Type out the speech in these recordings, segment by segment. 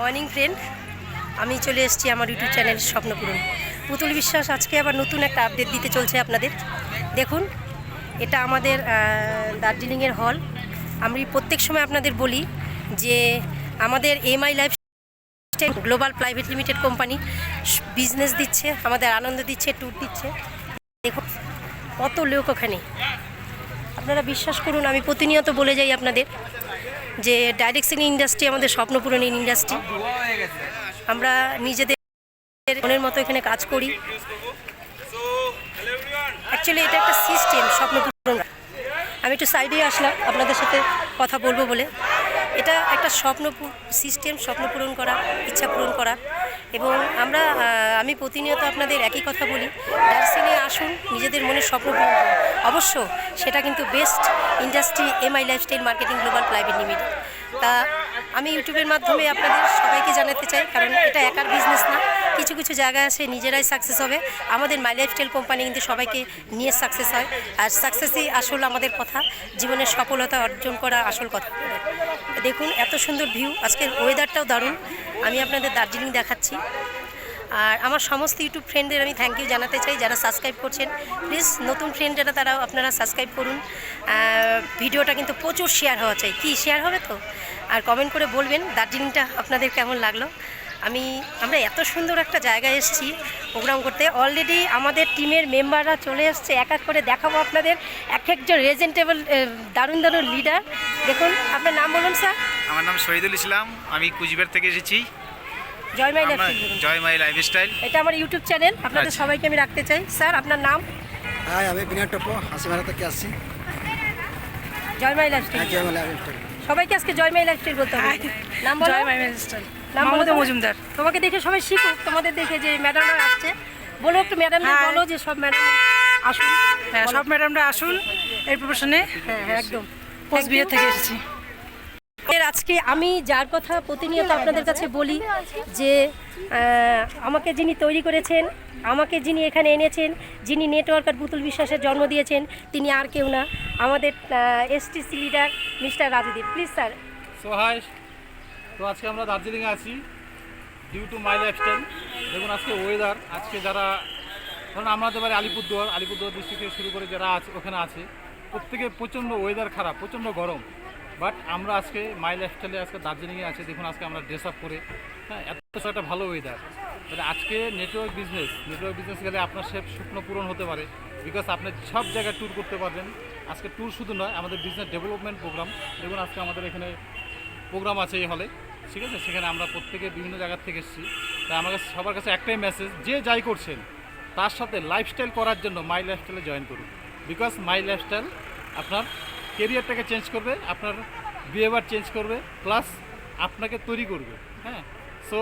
Morning friend, আমি চলে এসেছি আমার ইউটিউব চ্যানেল স্বপ্নপূরণ। পুতুল বিশ্বাস আজকে আবার নতুন একটা আপডেট দিতে চলছে আপনাদের। দেখুন, এটা আমাদের দার্জিলিংয়ের হল। আমি প্রত্যেক সময় আপনাদের বলি যে আমাদের MI lifestyle global private limited company business দিচ্ছে, আমাদের আনন্দ দিচ্ছে, ট্যুর দিচ্ছে। দেখুন কত লোক ওখানে, আপনারা বিশ্বাস করুন। আমি প্রতিনিয়ত বলে যাই আপনাদের যে ডাইরেকশন ইন্ডাস্ট্রি আমাদের স্বপ্নপূরণ ইন্ডাস্ট্রি। আমরা নিজেদের মনের মতো এখানে কাজ করি। অ্যাকচুয়ালি এটা একটা সিস্টেম স্বপ্নপূরণ। আমি একটু সাইডে আসলাম আপনাদের সাথে কথা বলবো বলে। এটা একটা সিস্টেম, স্বপ্ন পূরণ করা, ইচ্ছা পূরণ করা। এবং আমি প্রতিনিয়ত আপনাদের একই কথা বলি, ডাইরেকশনে আসুন, নিজেদের মনের স্বপ্ন পূরণ করুন। অবশ্য সেটা কিন্তু best industry MI lifestyle marketing global private limited. তা আমি ইউটিউবের মাধ্যমে আপনাদের সবাইকে জানাতে চাই, কারণ এটা একার বিজনেস না। কিছু কিছু জায়গায় আছে নিজেরাই সাকসেস হবে। আমাদের মাই লাইফস্টাইল কোম্পানি কিন্তু সবাইকে নিয়ে সাকসেস হয়, আর সাকসেসই আসল আমাদের কথা, জীবনের সফলতা অর্জন করা আসল কথা। দেখুন এত সুন্দর ভিউ, আজকের ওয়েদারটাও দারুণ। আমি আপনাদের দার্জিলিং দেখাচ্ছি। আর আমার সমস্ত ইউটিউব ফ্রেন্ডদের আমি থ্যাংক ইউ জানাতে চাই, যারা সাবস্ক্রাইব করছেন। প্লিজ নতুন ফ্রেন্ড যারা, তারাও আপনারা সাবস্ক্রাইব করুন। ভিডিওটা কিন্তু প্রচুর শেয়ার হওয়া চাই। কি শেয়ার হবে তো? আর কমেন্ট করে বলবেন দার্জিলিংটা আপনাদের কেমন লাগলো। আমরা এত সুন্দর একটা জায়গায় এসেছি প্রোগ্রাম করতে। অলরেডি আমাদের টিমের মেম্বাররা চলে এসছে, এক এক করে দেখাবো আপনাদের এক একজন রেজেন্টেবল দারুণ দারুণ লিডার। দেখুন, আপনার নাম বলুন স্যার। আমার নাম শহীদুল ইসলাম, আমি কুচবিহার থেকে এসেছি। জয় মাই লাইফস্টাইল, এটা আমার ইউটিউব চ্যানেল, আপনাদের সবাইকে আমি রাখতে চাই। স্যার আপনার নাম? হ্যাঁ, আমি বিনয় টপো, হাসিমারা থেকে আসছি। জয় মাই লাইফস্টাইল, সবাইকে আজকে জয় মাই লাইফস্টাইল বলতে হবে। নাম বলো। জয় মাই লাইফস্টাইল, নাম বলো মজুমদার। তোমাকে দেখে সবাই শিখুক, তোমাদের দেখে যে ম্যাডামরা আসছে। বলো একটু ম্যাডামদের বলো যে সব ম্যাডাম আসুন। হ্যাঁ, সব ম্যাডামরা আসুন এই প্রফেশনে। হ্যাঁ একদম, কোচবিহার থেকে এসেছি। আজকে আমি যার কথা প্রতিনিয়ত আপনাদের কাছে বলি যে আমাকে যিনি তৈরি করেছেন, আমাকে যিনি এখানে এনেছেন, যিনি নেটওয়ার্ক আর পুতুল বিশ্বাসের জন্ম দিয়েছেন, তিনি আর কেউ না, আমাদের STC leader mister Rajdeep. Please sir. So hi, তো আজকে আমরা দার্জিলিংয়ে আছি ডিউ টু মাই লাইফস্টাইল। দেখুন আজকে ওয়েদার, আজকে যারা ধরুন আমাদের বাড়ি আলিপুরদুয়ার ডিস্ট্রিক্ট থেকে শুরু করে যারা আছে ওখানে আছে, প্রত্যেকে প্রচণ্ড ওয়েদার খারাপ, প্রচণ্ড গরম। বাট আমরা আজকে মাই লাইফস্টাইলে আজকে দার্জিলিংয়ে আছি। দেখুন আজকে আমরা ড্রেস আপ করে, হ্যাঁ, এত একটা ভালো ওয়েদার। তাহলে আজকে নেটওয়ার্ক বিজনেস গেলে আপনার সব স্বপ্ন পূরণ হতে পারে, বিকজ আপনি সব জায়গায় ট্যুর করতে পারবেন। আজকে ট্যুর শুধু নয়, আমাদের বিজনেস ডেভেলপমেন্ট প্রোগ্রাম। দেখুন আজকে আমাদের এখানে প্রোগ্রাম আছে এই হলে, ঠিক আছে। সেখানে আমরা প্রত্যেকে বিভিন্ন জায়গার থেকে এসেছি। তাই আমার কাছে সবার কাছে একটাই মেসেজ, যে যাই করছেন তার সাথে লাইফস্টাইল করার জন্য মাই লাইফস্টাইলে জয়েন করুন। বিকজ মাই লাইফস্টাইল আপনার কেরিয়ারটাকে চেঞ্জ করবে, আপনার বিহেভিয়ার চেঞ্জ করবে, প্লাস আপনাকে তৈরি করবে। হ্যাঁ, সো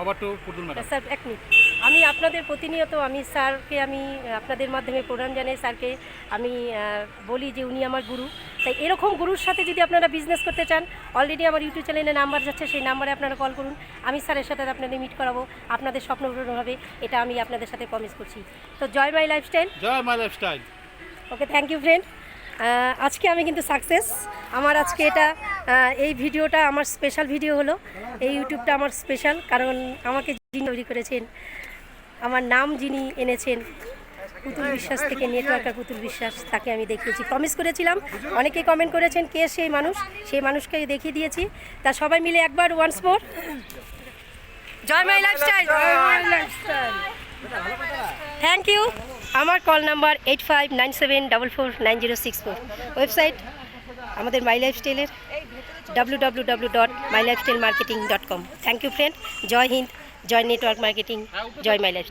ওভার টু পুতুল ম্যাডাম। স্যার এক মিনিট, আমি আপনাদের প্রতিনিয়ত স্যারকে আপনাদের মাধ্যমে প্রণাম জানাই। স্যারকে আমি বলি যে উনি আমার গুরু। তাই এরকম গুরুর সাথে যদি আপনারা বিজনেস করতে চান, অলরেডি আমার ইউটিউব চ্যানেলে নাম্বার যাচ্ছে, সেই নাম্বারে আপনারা কল করুন। আমি স্যারের সাথে আপনাদের মিট করাবো, আপনাদের স্বপ্ন পূরণ হবে, এটা আমি আপনাদের সাথে প্রমিস করছি। তো Joy my lifestyle. Joy my lifestyle. Okay, thank you friend. আজকে আমি কিন্তু সাকসেস। আমার আজকে এই ভিডিওটা আমার স্পেশাল ভিডিও হলো। এই ইউটিউবটা আমার স্পেশাল, কারণ আমাকে যিনি তৈরি করেছেন, আমার নাম যিনি এনেছেন পুতুল বিশ্বাস থেকে, নেটওয়ার্ক আর পুতুল বিশ্বাস, তাকে আমি দেখিয়েছি, প্রমিস করেছিলাম। অনেকে কমেন্ট করেছেন কে সেই মানুষকে দেখিয়ে দিয়েছি। তা সবাই মিলে একবার ওয়ান্স মোর জয় মাই লাইফস্টাইল। Thank you. আমার কল নাম্বার 8597449064। ওয়েবসাইট আমাদের মাই লাইফস্টাইলের www.mylifestylemarketing.com। Thank you friend. জয় হিন্দ, জয় নেটওয়ার্ক মার্কেটিং, জয় মাই লাইফস্টাইল।